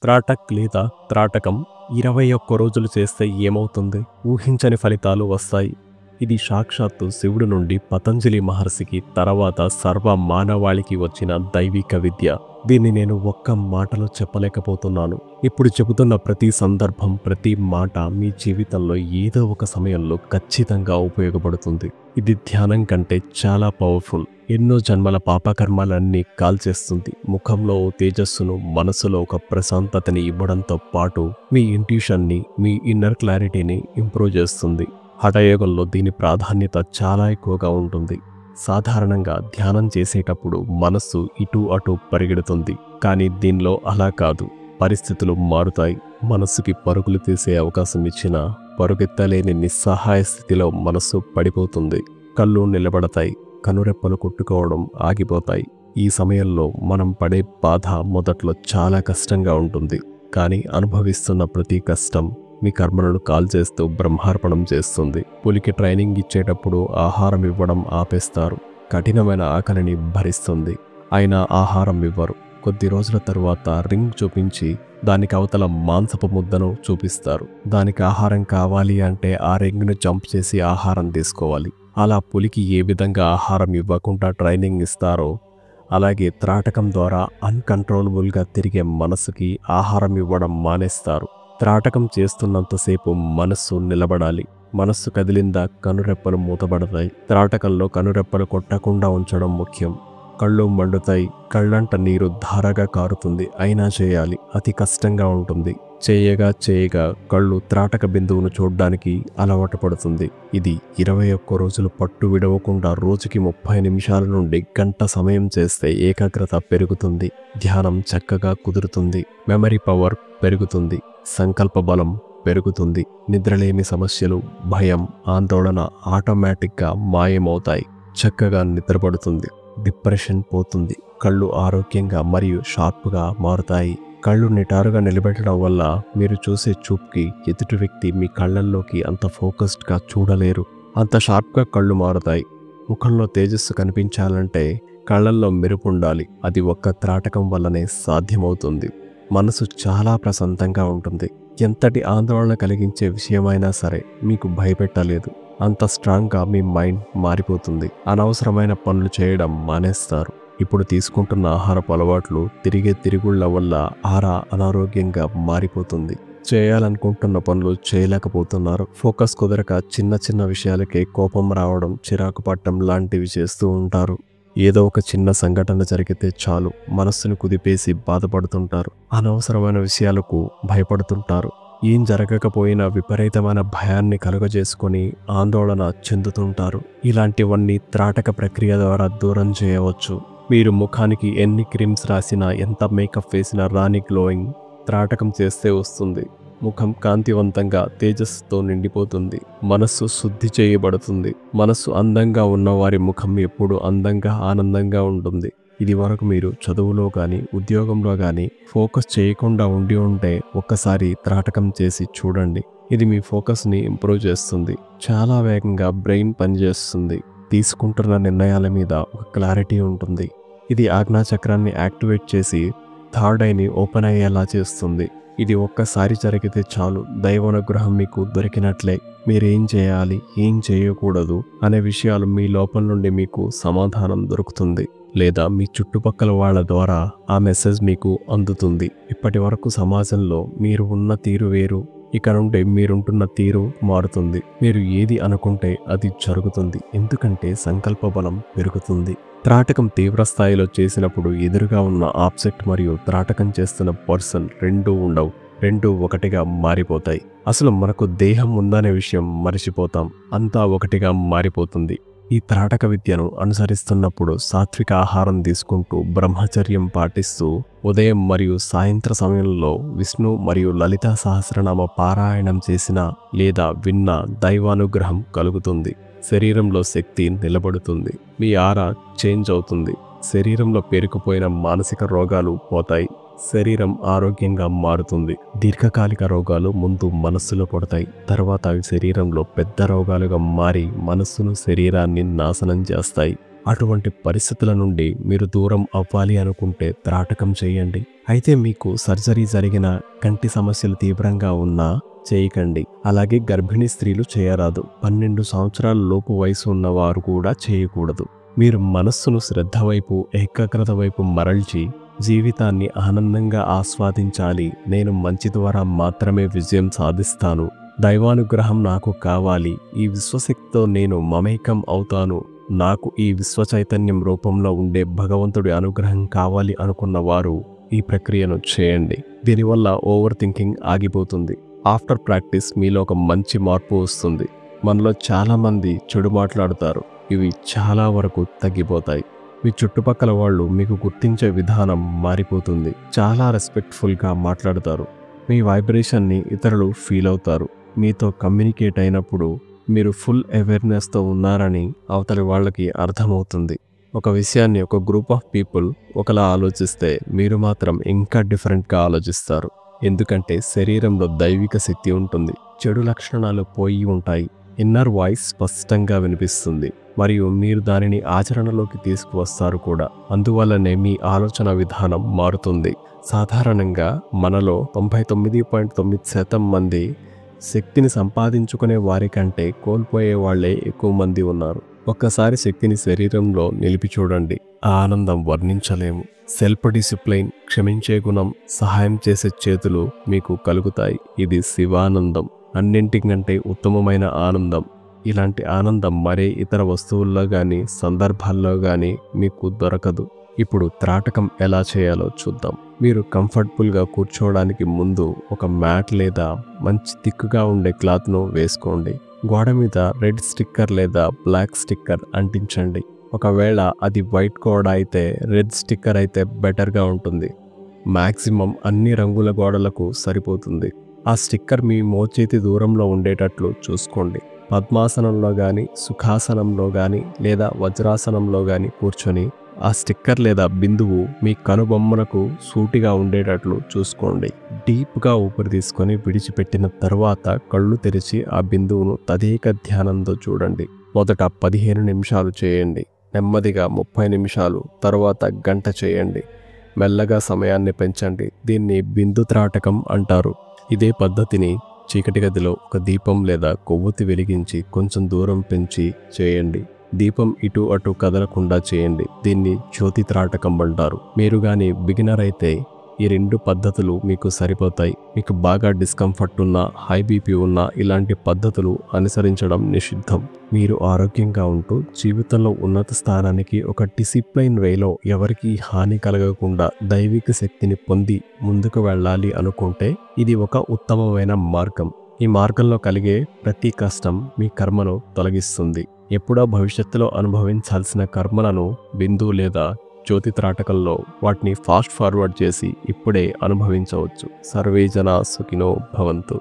త్రాటక్ లేదా త్రాటకం 21 రోజులు చేస్తే ఏమవుతుంది? ఊహించని ఫలితాలు వస్తాయి. ఇది సాక్షాత్తు శివుడు నుండి పతంజలి మహర్షికి తర్వాత సర్వ మానవాళికి వచ్చిన దైవిక విద్య. దీన్ని నేను ఒక్క మాటలో చెప్పలేకపోతున్నాను. ఇప్పుడు చెబుతున్న ప్రతి సందర్భం, ప్రతి మాట మీ జీవితంలో ఏదో ఒక సమయంలో ఖచ్చితంగా ఉపయోగపడుతుంది. ఇది ధ్యానం కంటే చాలా పవర్ఫుల్. ఎన్నో జన్మల పాపకర్మాలన్నీ కాల్చేస్తుంది. ముఖంలో ఓ తేజస్సును, మనసులో ఒక ప్రశాంతతని ఇవ్వడంతో పాటు మీ ఇంట్యూషన్ని, మీ ఇన్నర్ క్లారిటీని ఇంప్రూవ్ చేస్తుంది. హఠయోగంలో దీని ప్రాధాన్యత చాలా ఎక్కువగా ఉంటుంది. సాధారణంగా ధ్యానం చేసేటప్పుడు మనస్సు ఇటు అటు పరిగెడుతుంది. కానీ దీనిలో అలా కాదు. పరిస్థితులు మారుతాయి. మనస్సుకి పరుగులు తీసే అవకాశం ఇచ్చినా పరుగెత్తలేని నిస్సహాయ స్థితిలో మనస్సు పడిపోతుంది. కళ్ళు నిలబడతాయి. కనురెప్పలు కొట్టుకోవడం ఆగిపోతాయి. ఈ సమయంలో మనం పడే బాధ మొదట్లో చాలా కష్టంగా ఉంటుంది. కానీ అనుభవిస్తున్న ప్రతి కష్టం మీ కర్మలను కాల్చేస్తూ బ్రహ్మార్పణం చేస్తుంది. పులికి ట్రైనింగ్ ఇచ్చేటప్పుడు ఆహారం ఇవ్వడం ఆపేస్తారు. కఠినమైన ఆకలిని భరిస్తుంది. అయినా ఆహారం ఇవ్వరు. కొద్ది రోజుల తరువాత రింగ్ చూపించి దానికి అవతల మాంసపు ముద్దను చూపిస్తారు. దానికి ఆహారం కావాలి అంటే ఆ రింగ్ను జంప్ చేసి ఆహారం తీసుకోవాలి. అలా పులికి ఏ విధంగా ఆహారం ఇవ్వకుండా ట్రైనింగ్ ఇస్తారో అలాగే త్రాటకం ద్వారా అన్కంట్రోలబుల్గా తిరిగే మనసుకి ఆహారం ఇవ్వడం మానేస్తారు. త్రాటకం చేస్తున్నంతసేపు మనస్సు నిలబడాలి. మనస్సు కదిలిందా కనురెప్పలు మూతబడతాయి. త్రాటకంలో కనురెప్పలు కొట్టకుండా ఉంచడం ముఖ్యం. కళ్ళు మండుతాయి. కళ్ళంట నీరు ధారగా కారుతుంది. అయినా చేయాలి. అతి కష్టంగా ఉంటుంది. చేయగా కళ్ళు త్రాటక బిందువును చూడ్డానికి అలవాటు పడుతుంది. ఇది 21 రోజులు పట్టు విడవకుండా రోజుకి 30 నిమిషాల నుండి గంట సమయం చేస్తే ఏకాగ్రత పెరుగుతుంది. ధ్యానం చక్కగా కుదురుతుంది. మెమరీ పవర్ పెరుగుతుంది. సంకల్ప బలం పెరుగుతుంది. నిద్రలేమి సమస్యలు, భయం, ఆందోళన ఆటోమేటిక్గా మాయమవుతాయి. చక్కగా నిద్రపడుతుంది. డిప్రెషన్ పోతుంది. కళ్ళు ఆరోగ్యంగా మరియు షార్ప్గా మారుతాయి. కళ్ళు నిటారుగా నిలబెట్టడం వల్ల మీరు చూసే చూపుకి ఎదుటి వ్యక్తి మీ కళ్ళల్లోకి అంత ఫోకస్డ్గా చూడలేరు. అంత షార్ప్గా కళ్ళు మారుతాయి. ముఖంలో తేజస్సు కనిపించాలంటే కళ్ళల్లో మెరుపు ఉండాలి. అది ఒక్క త్రాటకం వల్లనే సాధ్యమవుతుంది. మనసు చాలా ప్రశాంతంగా ఉంటుంది. ఎంతటి ఆందోళన కలిగించే విషయమైనా సరే మీకు భయపెట్టలేదు. అంత స్ట్రాంగ్గా మీ మైండ్ మారిపోతుంది. అనవసరమైన పనులు చేయడం మానేస్తారు. ఇప్పుడు తీసుకుంటున్న ఆహారపు అలవాట్లు తిరిగే తిరుగుళ్ళ వల్ల అనారోగ్యంగా మారిపోతుంది. చేయాలనుకుంటున్న పనులు చేయలేకపోతున్నారు. ఫోకస్ కుదరక చిన్న విషయాలకే కోపం రావడం, చిరాకు పట్టడం లాంటివి చేస్తూ ఉంటారు. ఏదో ఒక చిన్న సంఘటన జరిగితే చాలు మనస్సును కుదిపేసి బాధపడుతుంటారు. అనవసరమైన విషయాలకు భయపడుతుంటారు. ఏం జరగకపోయినా విపరీతమైన భయాన్ని కలుగజేసుకొని ఆందోళన చెందుతుంటారు. ఇలాంటివన్నీ త్రాటక ప్రక్రియ ద్వారా దూరం చేయవచ్చు. మీరు ముఖానికి ఎన్ని క్రీమ్స్ రాసినా, ఎంత మేకప్ వేసినా రాని గ్లోయింగ్ త్రాటకం చేస్తే వస్తుంది. ముఖం కాంతివంతంగా తేజస్సుతో నిండిపోతుంది. మనస్సు శుద్ధి చేయబడుతుంది. మనస్సు అందంగా ఉన్నవారి ముఖం ఎప్పుడు అందంగా, ఆనందంగా ఉంటుంది. ఇది వరకు మీరు చదువులో కానీ ఉద్యోగంలో కానీ ఫోకస్ చేయకుండా ఉంటే ఒక్కసారి త్రాటకం చేసి చూడండి. ఇది మీ ఫోకస్ని ఇంప్రూవ్ చేస్తుంది. చాలా వేగంగా బ్రెయిన్ పనిచేస్తుంది. తీసుకుంటున్న నిర్ణయాల మీద ఒక క్లారిటీ ఉంటుంది. ఇది ఆజ్ఞాచక్రాన్ని యాక్టివేట్ చేసి థర్డ్ ఐని ఓపెన్ అయ్యేలా చేస్తుంది. ఇది ఒక్కసారి జరిగితే చాలు దైవానుగ్రహం మీకు దొరికినట్లే. మీరేం చేయాలి, ఏం చేయకూడదు అనే విషయాలు మీ లోపల నుండి మీకు సమాధానం దొరుకుతుంది. లేదా మీ చుట్టుపక్కల వాళ్ళ ద్వారా ఆ మెసేజ్ మీకు అందుతుంది. ఇప్పటి వరకు సమాజంలో మీరు ఉన్న తీరు వేరు. ఇక నుండి మీరుంటున్న తీరు మారుతుంది. మీరు ఏది అనుకుంటే అది జరుగుతుంది. ఎందుకంటే సంకల్ప బలం పెరుగుతుంది. త్రాటకం తీవ్ర స్థాయిలో చేసినప్పుడు ఎదురుగా ఉన్న ఆబ్జెక్ట్ మరియు త్రాటకం చేస్తున్న పర్సన్ రెండూ ఉండవు. రెండూ ఒకటిగా మారిపోతాయి. అసలు మనకు దేహం ఉందనే విషయం మరిచిపోతాం. అంతా ఒకటిగా మారిపోతుంది. ఈ త్రాటక విద్యను అనుసరిస్తున్నప్పుడు సాత్విక ఆహారం తీసుకుంటూ బ్రహ్మచర్యం పాటిస్తూ ఉదయం మరియు సాయంత్ర సమయంలో విష్ణు మరియు లలితా సహస్రనామ పారాయణం చేసిన లేదా విన్న దైవానుగ్రహం కలుగుతుంది. శరీరంలో శక్తి నిలబడుతుంది. మీ ఆరా చేంజ్ అవుతుంది. శరీరంలో పేరుకుపోయిన మానసిక రోగాలు పోతాయి. శరీరం ఆరోగ్యంగా మారుతుంది. దీర్ఘకాలిక రోగాలు ముందు మనస్సులో పడతాయి. తర్వాత అవి శరీరంలో పెద్ద రోగాలుగా మారి మనస్సును, శరీరాన్ని నాశనం చేస్తాయి. అటువంటి పరిస్థితుల నుండి మీరు దూరం అవ్వాలి అనుకుంటే త్రాటకం చేయండి. అయితే మీకు సర్జరీ జరిగిన, కంటి సమస్యలు తీవ్రంగా ఉన్నా చేయకండి. అలాగే గర్భిణీ స్త్రీలు చేయరాదు. 12 సంవత్సరాల లోపు వయసు ఉన్నవారు కూడా చేయకూడదు. మీరు మనస్సును శ్రద్ధ వైపు, ఏకాగ్రత వైపు మరల్చి జీవితాన్ని ఆనందంగా ఆస్వాదించాలి. నేను మంచి ద్వారా మాత్రమే విజయం సాధిస్తాను, దైవానుగ్రహం నాకు కావాలి, ఈ విశ్వశక్తితో నేను మమేకం అవుతాను, నాకు ఈ విశ్వచైతన్యం రూపంలో ఉండే భగవంతుడి అనుగ్రహం కావాలి అనుకున్న వారు ఈ ప్రక్రియను చేయండి. దీనివల్ల ఓవర్ థింకింగ్ ఆగిపోతుంది. ఆఫ్టర్ ప్రాక్టీస్ మీలో ఒక మంచి మార్పు వస్తుంది. మనలో చాలామంది చెడు మాట్లాడుతారు. ఇవి చాలా వరకు తగ్గిపోతాయి. మీ చుట్టుపక్కల వాళ్ళు మీకు గుర్తించే విధానం మారిపోతుంది. చాలా రెస్పెక్ట్ఫుల్గా మాట్లాడతారు. మీ వైబ్రేషన్ని ఇతరులు ఫీల్ అవుతారు. మీతో కమ్యూనికేట్ అయినప్పుడు మీరు ఫుల్ అవేర్నెస్తో ఉన్నారని అవతలి వాళ్ళకి అర్థమవుతుంది. ఒక విషయాన్ని ఒక గ్రూప్ ఆఫ్ పీపుల్ ఒకలా ఆలోచిస్తే మీరు మాత్రం ఇంకా డిఫరెంట్గా ఆలోచిస్తారు. ఎందుకంటే శరీరంలో దైవిక శక్తి ఉంటుంది. చెడు లక్షణాలు పోయి ఉంటాయి. ఇన్నర్ వాయిస్ స్పష్టంగా వినిపిస్తుంది మరియు మీరు దానిని ఆచరణలోకి తీసుకువస్తారు కూడా. అందువల్లనే మీ ఆలోచన విధానం మారుతుంది. సాధారణంగా మనలో 99.9% మంది శక్తిని సంపాదించుకునే వారికంటే కోల్పోయే వాళ్లే ఎక్కువ మంది ఉన్నారు. ఒక్కసారి శక్తిని శరీరంలో నిలిపి చూడండి. ఆ ఆనందం వర్ణించలేము. సెల్ఫ్ డిసిప్లైన్, క్షమించే గుణం, సహాయం చేసే చేతులు మీకు కలుగుతాయి. ఇది శివానందం, అన్నింటికంటే ఉత్తమమైన ఆనందం. ఇలాంటి ఆనందం మరే ఇతర వస్తువుల్లో కానీ సందర్భాల్లో కానీ మీకు దొరకదు. ఇప్పుడు త్రాటకం ఎలా చేయాలో చూద్దాం. మీరు కంఫర్టబుల్గా కూర్చోవడానికి ముందు ఒక మ్యాట్ లేదా మంచి థిక్గా ఉండే క్లాత్ను వేసుకోండి. గోడ మీద రెడ్ స్టిక్కర్ లేదా బ్లాక్ స్టిక్కర్ అంటించండి. ఒకవేళ అది వైట్ గోడ అయితే రెడ్ స్టిక్కర్ అయితే బెటర్గా ఉంటుంది. మ్యాక్సిమం అన్ని రంగుల గోడలకు సరిపోతుంది. ఆ స్టిక్కర్ మీ మోచేతి దూరంలో ఉండేటట్లు చూసుకోండి. పద్మాసనంలో కానీ, సుఖాసనంలో కానీ లేదా వజ్రాసనంలో కానీ కూర్చొని ఆ స్టిక్కర్ లేదా బిందువు మీ కనుబొమ్మలకు సూటిగా ఉండేటట్లు చూసుకోండి. డీప్గా ఊపిరి తీసుకొని విడిచిపెట్టిన తర్వాత కళ్ళు తెరిచి ఆ బిందువును తదేక ధ్యానంతో చూడండి. మొదట 15 నిమిషాలు చేయండి. నెమ్మదిగా 30 నిమిషాలు, తర్వాత గంట చేయండి. మెల్లగా సమయాన్ని పెంచండి. దీన్ని బిందు త్రాటకం అంటారు. ఇదే పద్ధతిని చీకటి గదిలో ఒక దీపం లేదా కొవ్వొత్తి వెలిగించి కొంచెం దూరం పెంచి చేయండి. దీపం ఇటు అటు కదలకుండా చేయండి. దీన్ని జ్యోతి త్రాటకం అంటారు. మీరు కానీ బిగినర్ అయితే ఈ 2 పద్ధతులు మీకు సరిపోతాయి. మీకు బాగా డిస్కంఫర్ట్ ఉన్నా, హై బీపీ ఉన్నా ఇలాంటి పద్ధతులు అనుసరించడం నిషిద్ధం. మీరు ఆరోగ్యంగా ఉంటూ జీవితంలో ఉన్నత స్థానానికి ఒక డిసిప్లైన్ వేలో ఎవరికీ హాని కలగకుండా దైవిక శక్తిని పొంది ముందుకు వెళ్ళాలి అనుకుంటే ఇది ఒక ఉత్తమమైన మార్గం. ఈ మార్గంలో కలిగే ప్రతి కష్టం మీ కర్మను తొలగిస్తుంది. ఎప్పుడో భవిష్యత్తులో అనుభవించాల్సిన కర్మలను బిందు లేదా జ్యోతి త్రాటకంలో వాటిని ఫాస్ట్ ఫార్వర్డ్ చేసి ఇప్పుడే అనుభవించవచ్చు. సర్వే జనా సుఖినో భవంతు.